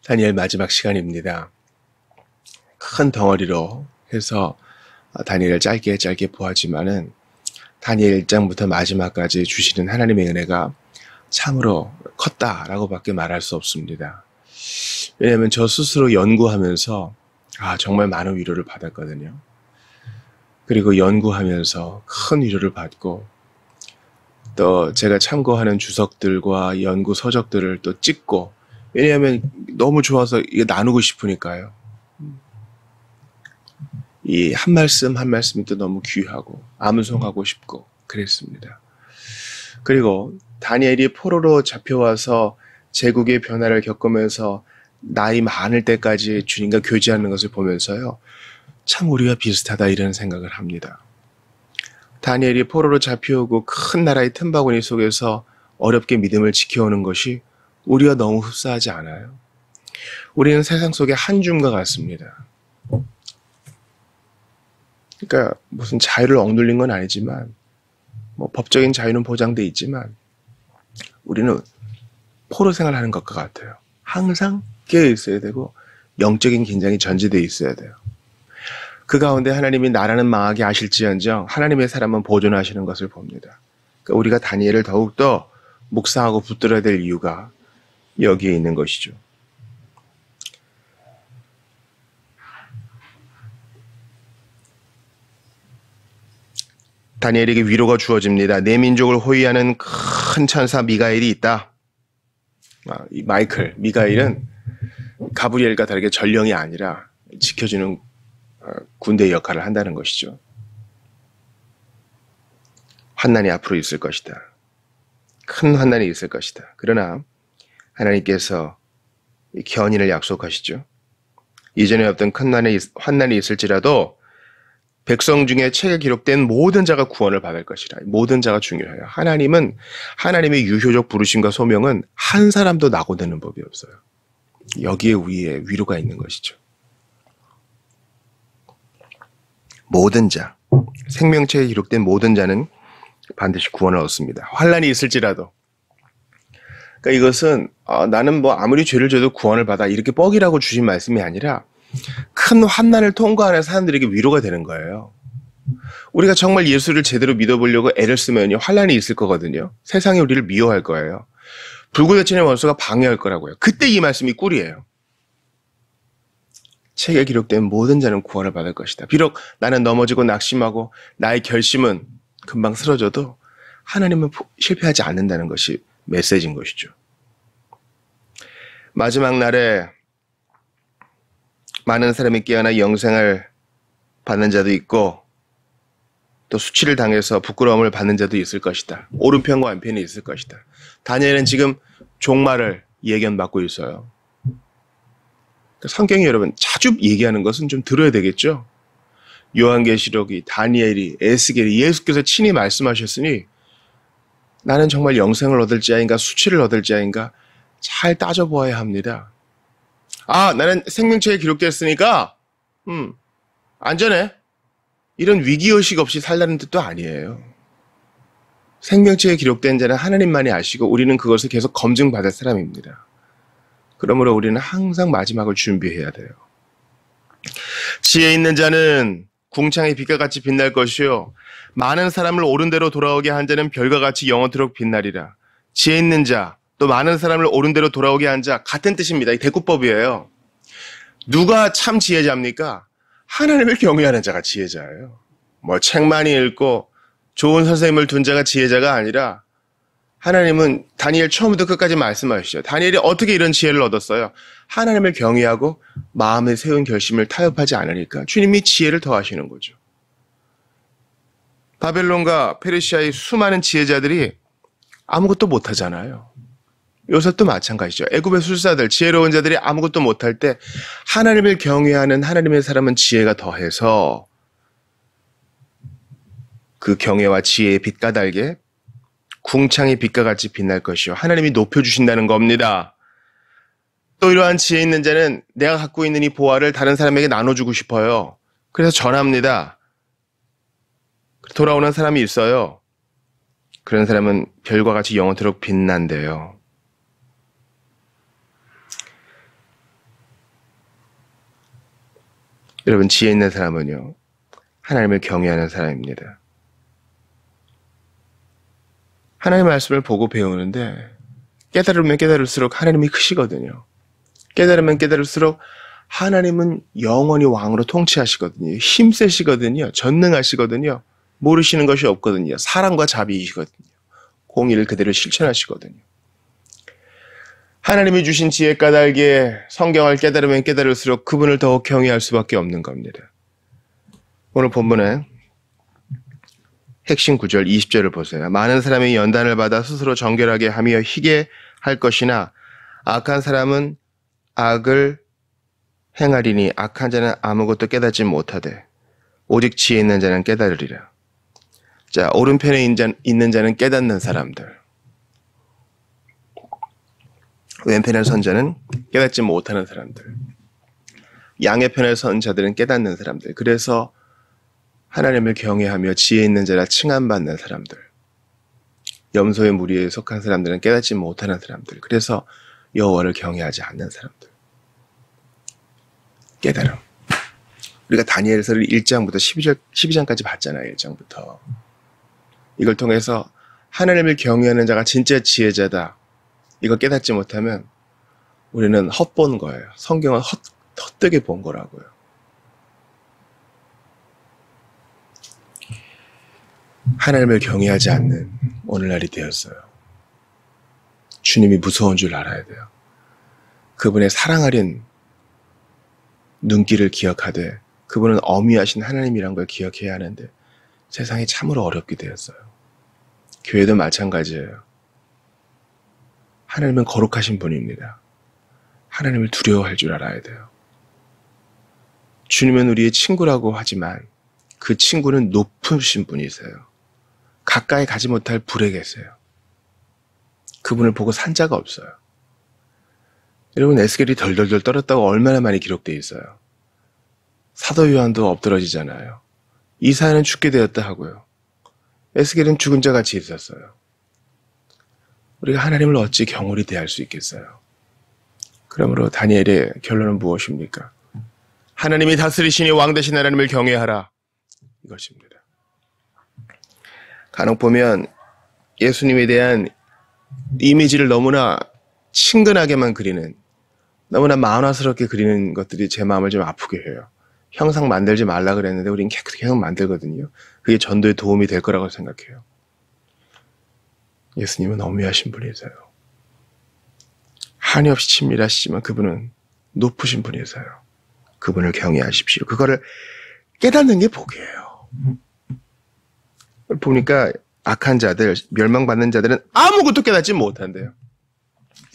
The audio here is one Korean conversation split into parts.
다니엘 마지막 시간입니다. 큰 덩어리로 해서 다니엘을 짧게 보았지만은 다니엘 1장부터 마지막까지 주시는 하나님의 은혜가 참으로 컸다라고 밖에 말할 수 없습니다. 왜냐하면 저 스스로 연구하면서 정말 많은 위로를 받았거든요. 그리고 연구하면서 큰 위로를 받고 또 제가 참고하는 주석들과 연구 서적들을 또 찍고, 왜냐하면 너무 좋아서 이게 나누고 싶으니까요. 이 한 말씀 한 말씀이 또 너무 귀하고 암송하고 싶고 그랬습니다. 그리고 다니엘이 포로로 잡혀와서 제국의 변화를 겪으면서 나이 많을 때까지 주님과 교제하는 것을 보면서요, 참 우리와 비슷하다 이런 생각을 합니다. 다니엘이 포로로 잡혀오고 큰 나라의 틈바구니 속에서 어렵게 믿음을 지켜오는 것이 우리와 너무 흡사하지 않아요? 우리는 세상 속의 한 줌과 같습니다. 그러니까 무슨 자유를 억눌린 건 아니지만, 법적인 자유는 보장돼 있지만 우리는 포로 생활하는 것과 같아요. 항상 깨어 있어야 되고 영적인 긴장이 전제되어 있어야 돼요. 그 가운데 하나님이 나라는 망하게 하실지언정 하나님의 사람은 보존하시는 것을 봅니다. 그러니까 우리가 다니엘을 더욱더 묵상하고 붙들어야 될 이유가 여기에 있는 것이죠. 다니엘에게 위로가 주어집니다. 내 민족을 호위하는 큰 천사 미가엘이 있다. 이 미가엘은 가브리엘과 다르게 전령이 아니라 지켜주는 군대의 역할을 한다는 것이죠. 환난이 앞으로 있을 것이다. 큰 환난이 있을 것이다. 그러나 하나님께서 견인을 약속하시죠. 이전에 없던 큰 환난이 있을지라도 백성 중에 책에 기록된 모든 자가 구원을 받을 것이라. 모든 자가 중요해요. 하나님은 하나님의 유효적 부르심과 소명은 한 사람도 낙오되는 법이 없어요. 여기에 우리의 위로가 있는 것이죠. 모든 자, 생명책에 기록된 모든 자는 반드시 구원을 얻습니다. 환난이 있을지라도. 그러니까 이것은 나는 아무리 죄를 져도 구원을 받아 이렇게 뻑이라고 주신 말씀이 아니라 큰 환난을 통과하는 사람들에게 위로가 되는 거예요. 우리가 정말 예수를 제대로 믿어보려고 애를 쓰면요, 환난이 있을 거거든요. 세상이 우리를 미워할 거예요. 불구덩치의 원수가 방해할 거라고요. 그때 이 말씀이 꿀이에요. 책에 기록된 모든 자는 구원을 받을 것이다. 비록 나는 넘어지고 낙심하고 나의 결심은 금방 쓰러져도 하나님은 실패하지 않는다는 것이 메시지인 것이죠. 마지막 날에 많은 사람이 깨어나 영생을 받는 자도 있고 또 수치를 당해서 부끄러움을 받는 자도 있을 것이다. 오른편과 왼편이 있을 것이다. 다니엘은 지금 종말을 예견받고 있어요. 성경이 여러분 자주 얘기하는 것은 좀 들어야 되겠죠. 요한계시록이, 다니엘이, 에스겔이 예수께서 친히 말씀하셨으니 나는 정말 영생을 얻을지아인가 수치를 얻을지아인가 잘 따져보아야 합니다. 나는 생명책에 기록됐으니까 안전해. 이런 위기의식 없이 살라는 뜻도 아니에요. 생명책에 기록된 자는 하나님만이 아시고 우리는 그것을 계속 검증받을 사람입니다. 그러므로 우리는 항상 마지막을 준비해야 돼요. 지혜 있는 자는 궁창의 빛과 같이 빛날 것이요 많은 사람을 옳은 대로 돌아오게 한 자는 별과 같이 영원토록 빛나리라. 지혜 있는 자, 또 많은 사람을 옳은 대로 돌아오게 한 자, 같은 뜻입니다. 이 대꾸법이에요. 누가 참 지혜자입니까? 하나님을 경외하는 자가 지혜자예요. 책 많이 읽고 좋은 선생님을 둔 자가 지혜자가 아니라, 하나님은 다니엘 처음부터 끝까지 말씀하시죠. 다니엘이 어떻게 이런 지혜를 얻었어요? 하나님을 경외하고 마음에 세운 결심을 타협하지 않으니까 주님이 지혜를 더하시는 거죠. 바벨론과 페르시아의 수많은 지혜자들이 아무것도 못하잖아요. 요셉도 마찬가지죠. 애굽의 술사들, 지혜로운 자들이 아무것도 못할 때 하나님을 경외하는 하나님의 사람은 지혜가 더해서 그 경외와 지혜의 빛과 달게 궁창의 빛과 같이 빛날 것이요 하나님이 높여주신다는 겁니다. 또 이러한 지혜 있는 자는 내가 갖고 있는 이 보화를 다른 사람에게 나눠주고 싶어요. 그래서 전합니다. 돌아오는 사람이 있어요. 그런 사람은 별과 같이 영원토록 빛난대요. 여러분, 지혜 있는 사람은요, 하나님을 경외하는 사람입니다. 하나님의 말씀을 보고 배우는데 깨달으면 깨달을수록 하나님이 크시거든요. 깨달으면 깨달을수록 하나님은 영원히 왕으로 통치하시거든요. 힘세시거든요. 전능하시거든요. 모르시는 것이 없거든요. 사랑과 자비이시거든요. 공의를 그대로 실천하시거든요. 하나님이 주신 지혜 까닭에 성경을 깨달으면 깨달을수록 그분을 더욱 경외할 수밖에 없는 겁니다. 오늘 본문에 핵심 9절 20절을 보세요. 많은 사람이 연단을 받아 스스로 정결하게 하며 희게 할 것이나 악한 사람은 악을 행하리니 악한 자는 아무것도 깨닫지 못하되 오직 지혜 있는 자는 깨달으리라. 자, 오른편에 있는 자는 깨닫는 사람들, 왼편에 선 자는 깨닫지 못하는 사람들, 양의 편에 선 자들은 깨닫는 사람들. 그래서 하나님을 경외하며 지혜 있는 자라 칭함받는 사람들, 염소의 무리에 속한 사람들은 깨닫지 못하는 사람들. 그래서 여호와를 경외하지 않는 사람들. 깨달음. 우리가 다니엘서를 1장부터 12장까지 봤잖아요. 1장부터. 이걸 통해서 하나님을 경외하는 자가 진짜 지혜자다. 이걸 깨닫지 못하면 우리는 헛본 거예요. 성경은 헛되게 본 거라고요. 하나님을 경외하지 않는 오늘날이 되었어요. 주님이 무서운 줄 알아야 돼요. 그분의 사랑하린 눈길을 기억하되 그분은 어미하신 하나님이란 걸 기억해야 하는데 세상이 참으로 어렵게 되었어요. 교회도 마찬가지예요. 하나님은 거룩하신 분입니다. 하나님을 두려워할 줄 알아야 돼요. 주님은 우리의 친구라고 하지만 그 친구는 높으신 분이세요. 가까이 가지 못할 불에 계세요. 그분을 보고 산 자가 없어요. 여러분, 에스겔이 덜덜덜 떨었다고 얼마나 많이 기록되어 있어요. 사도 요한도 엎드러지잖아요. 이사야는 죽게 되었다 하고요. 에스겔은 죽은 자 같이 있었어요. 우리가 하나님을 어찌 경홀히 대할 수 있겠어요? 그러므로 다니엘의 결론은 무엇입니까? 하나님이 다스리시니 왕 되신 하나님을 경외하라. 이것입니다. 간혹 보면 예수님에 대한 이미지를 너무나 친근하게만 그리는, 너무나 만화스럽게 그리는 것들이 제 마음을 좀 아프게 해요. 형상 만들지 말라 그랬는데 우리는 계속 만들거든요. 그게 전도에 도움이 될 거라고 생각해요. 예수님은 어미하신 분이세요. 한이 없이 친밀하시지만 그분은 높으신 분이세요. 그분을 경외하십시오. 그거를 깨닫는 게 복이에요. 보니까 악한 자들, 멸망받는 자들은 아무것도 깨닫지 못한대요.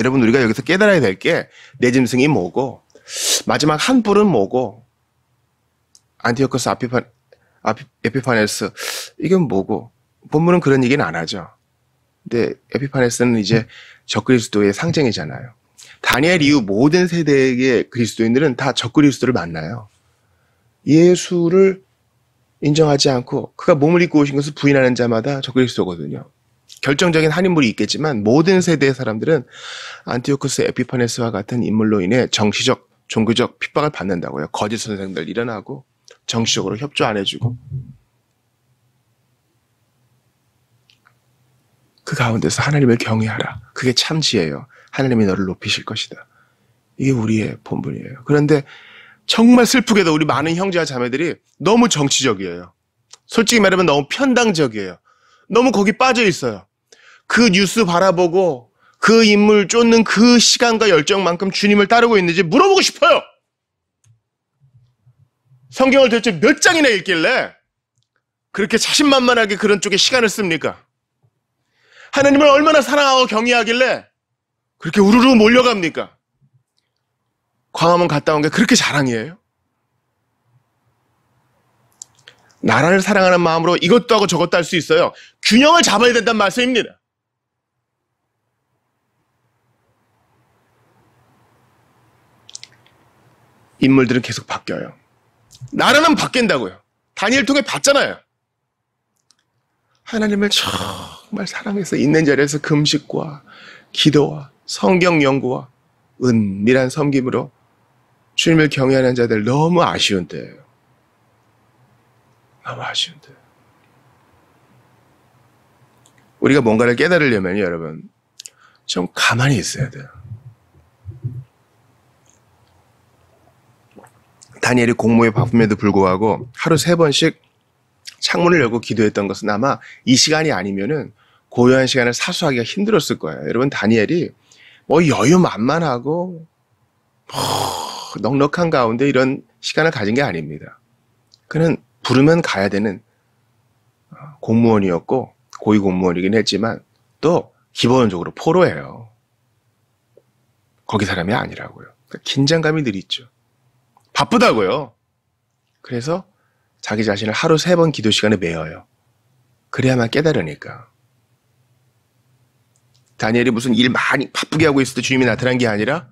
여러분, 우리가 여기서 깨달아야 될 게 내 짐승이 뭐고 마지막 한 뿔은 뭐고 안티오코스 에피파네스 이건 뭐고, 본문은 그런 얘기는 안 하죠. 근데 에피파네스는 이제 적그리스도의 상징이잖아요. 다니엘 이후 모든 세대의 그리스도인들은 다 적그리스도를 만나요. 예수를 인정하지 않고 그가 몸을 입고 오신 것을 부인하는 자마다 적그리스도거든요. 결정적인 한 인물이 있겠지만 모든 세대의 사람들은 안티오코스 에피파네스와 같은 인물로 인해 정치적, 종교적 핍박을 받는다고요. 거짓 선생들 일어나고 정치적으로 협조 안 해주고, 그 가운데서 하나님을 경외하라. 그게 참 지혜예요. 하나님이 너를 높이실 것이다. 이게 우리의 본분이에요. 그런데 정말 슬프게도 우리 많은 형제와 자매들이 너무 정치적이에요. 솔직히 말하면 너무 편당적이에요. 너무 거기 빠져 있어요. 그 뉴스 바라보고 그 인물 쫓는 그 시간과 열정만큼 주님을 따르고 있는지 물어보고 싶어요. 성경을 도대체 몇 장이나 읽길래 그렇게 자신만만하게 그런 쪽에 시간을 씁니까? 하나님을 얼마나 사랑하고 경외하길래 그렇게 우르르 몰려갑니까? 광화문 갔다 온 게 그렇게 자랑이에요? 나라를 사랑하는 마음으로 이것도 하고 저것도 할 수 있어요. 균형을 잡아야 된다는 말씀입니다. 인물들은 계속 바뀌어요. 나라는 바뀐다고요. 다니엘 통해 봤잖아요. 하나님을 정말 사랑해서 있는 자리에서 금식과 기도와 성경 연구와 은밀한 섬김으로 주님을 경외하는 자들 너무 아쉬운 때예요. 너무 아쉬운 때. 우리가 뭔가를 깨달으려면 여러분 좀 가만히 있어야 돼요. 다니엘이 공무에 바쁨에도 불구하고 하루 3번씩 창문을 열고 기도했던 것은 아마 이 시간이 아니면은 고요한 시간을 사수하기가 힘들었을 거예요. 여러분 다니엘이 뭐 여유만만하고 넉넉한 가운데 이런 시간을 가진 게 아닙니다. 그는 부르면 가야 되는 공무원이었고 고위 공무원이긴 했지만 또 기본적으로 포로예요. 거기 사람이 아니라고요. 그러니까 긴장감이 늘 있죠. 바쁘다고요. 그래서 자기 자신을 하루 3번 기도 시간에 매어요. 그래야만 깨달으니까. 다니엘이 무슨 일 많이 바쁘게 하고 있을 때 주님이 나타난 게 아니라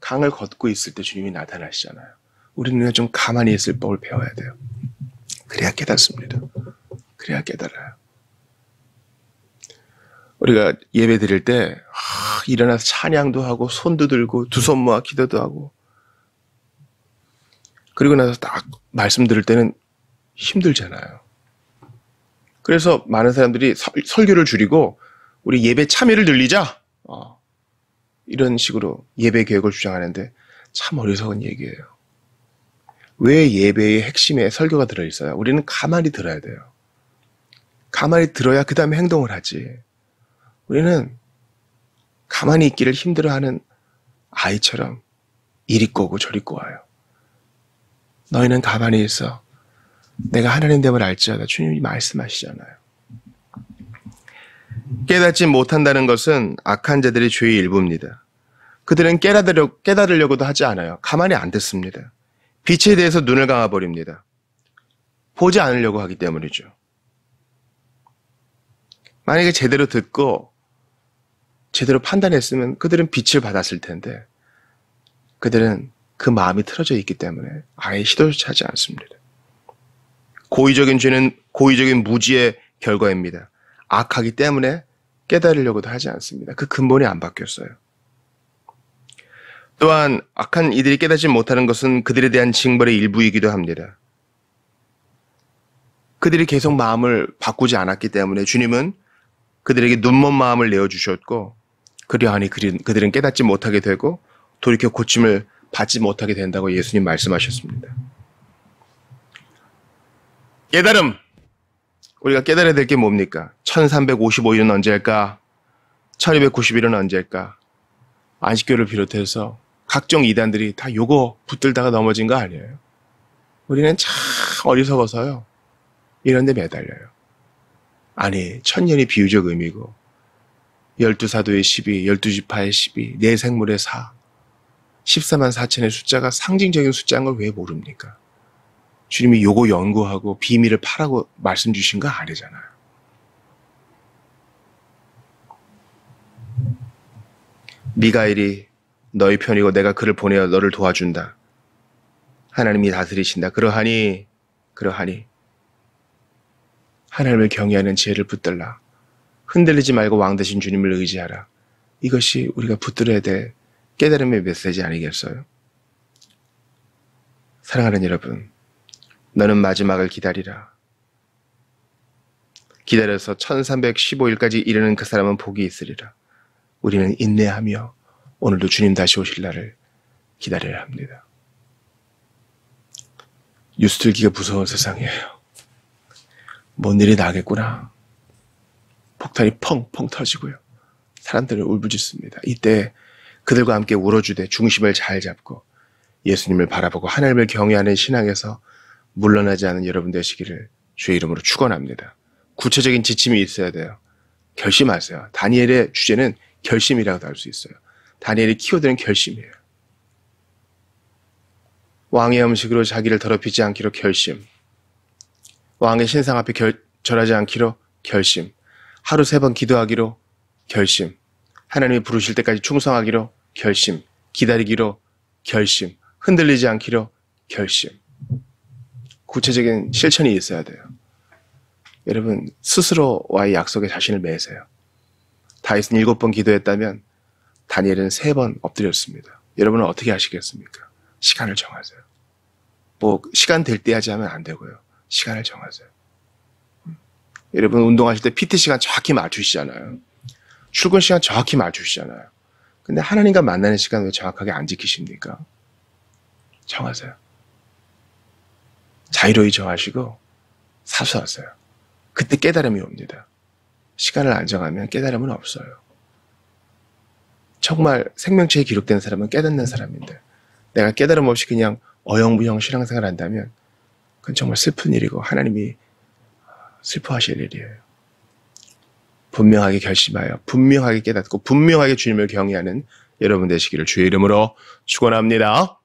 강을 걷고 있을 때 주님이 나타나시잖아요. 우리는 좀 가만히 있을 법을 배워야 돼요. 그래야 깨닫습니다. 그래야 깨달아요. 우리가 예배 드릴 때 일어나서 찬양도 하고 손도 들고 두 손 모아 기도도 하고 그리고 나서 딱 말씀 들을 때는 힘들잖아요. 그래서 많은 사람들이 설교를 줄이고 우리 예배 참여를 늘리자 이런 식으로 예배 계획을 주장하는데 참 어리석은 얘기예요. 왜 예배의 핵심에 설교가 들어있어요? 우리는 가만히 들어야 돼요. 가만히 들어야 그 다음에 행동을 하지. 우리는 가만히 있기를 힘들어하는 아이처럼 이리 꼬고 저리 꼬아요. 너희는 가만히 있어. 내가 하나님 됨을 알지어다. 주님이 말씀하시잖아요. 깨닫지 못한다는 것은 악한 자들의 죄의 일부입니다. 그들은 깨달으려고도 하지 않아요. 가만히 안 듣습니다. 빛에 대해서 눈을 감아버립니다. 보지 않으려고 하기 때문이죠. 만약에 제대로 듣고 제대로 판단했으면 그들은 빛을 받았을 텐데 그들은 그 마음이 틀어져 있기 때문에 아예 시도조차 하지 않습니다. 고의적인 죄는 고의적인 무지의 결과입니다. 악하기 때문에 깨달으려고도 하지 않습니다. 그 근본이 안 바뀌었어요. 또한 악한 이들이 깨닫지 못하는 것은 그들에 대한 징벌의 일부이기도 합니다. 그들이 계속 마음을 바꾸지 않았기 때문에 주님은 그들에게 눈먼 마음을 내어주셨고 그리하니 그들은 깨닫지 못하게 되고 돌이켜 고침을 받지 못하게 된다고 예수님 말씀하셨습니다. 깨달음! 우리가 깨달아야 될 게 뭡니까? 1355일은 언제일까? 1290일은 언제일까? 안식교를 비롯해서 각종 이단들이 다 요거 붙들다가 넘어진 거 아니에요? 우리는 참 어리석어서요. 이런 데 매달려요. 아니, 1000년이 비유적 의미고 12사도의 12, 12지파의 12, 네 생물의 4, 14만 4천의 숫자가 상징적인 숫자인 걸 왜 모릅니까? 주님이 요거 연구하고 비밀을 파라고 말씀 주신 거 아니잖아요. 미가엘이 너희 편이고 내가 그를 보내어 너를 도와준다. 하나님이 다스리신다. 그러하니 하나님을 경외하는 지혜를 붙들라. 흔들리지 말고 왕 되신 주님을 의지하라. 이것이 우리가 붙들어야 될 깨달음의 메시지 아니겠어요? 사랑하는 여러분, 너는 마지막을 기다리라. 기다려서 1315일까지 이르는 그 사람은 복이 있으리라. 우리는 인내하며 오늘도 주님 다시 오실 날을 기다려야 합니다. 뉴스 들기가 무서운 세상이에요. 뭔 일이 나겠구나. 폭탄이 펑펑 터지고요. 사람들을 울부짖습니다. 이때 그들과 함께 울어주되 중심을 잘 잡고 예수님을 바라보고 하나님을 경외하는 신앙에서 물러나지 않은 여러분 되시기를 주의 이름으로 축원합니다. 구체적인 지침이 있어야 돼요. 결심하세요. 다니엘의 주제는 결심이라고도 할 수 있어요. 다니엘이 키워드는 결심이에요. 왕의 음식으로 자기를 더럽히지 않기로 결심. 왕의 신상 앞에 절하지 않기로 결심. 하루 3번 기도하기로 결심. 하나님이 부르실 때까지 충성하기로 결심. 기다리기로 결심. 흔들리지 않기로 결심. 구체적인 실천이 있어야 돼요. 여러분 스스로와의 약속에 자신을 매세요. 다윗은 7번 기도했다면 다니엘은 3번 엎드렸습니다. 여러분은 어떻게 하시겠습니까? 시간을 정하세요. 뭐 시간 될 때 하지 하면 안 되고요. 시간을 정하세요. 여러분 운동하실 때 PT 시간 정확히 맞추시잖아요. 출근 시간 정확히 맞추시잖아요. 근데 하나님과 만나는 시간 왜 정확하게 안 지키십니까? 정하세요. 자유로이 정하시고 사수하세요. 그때 깨달음이 옵니다. 시간을 안 정하면 깨달음은 없어요. 정말 생명체에 기록된 사람은 깨닫는 사람인데 내가 깨달음 없이 그냥 어영부영 신앙생활을 한다면 그건 정말 슬픈 일이고 하나님이 슬퍼하실 일이에요. 분명하게 결심하여 분명하게 깨닫고 분명하게 주님을 경외하는 여러분 되시기를 주의 이름으로 축원합니다.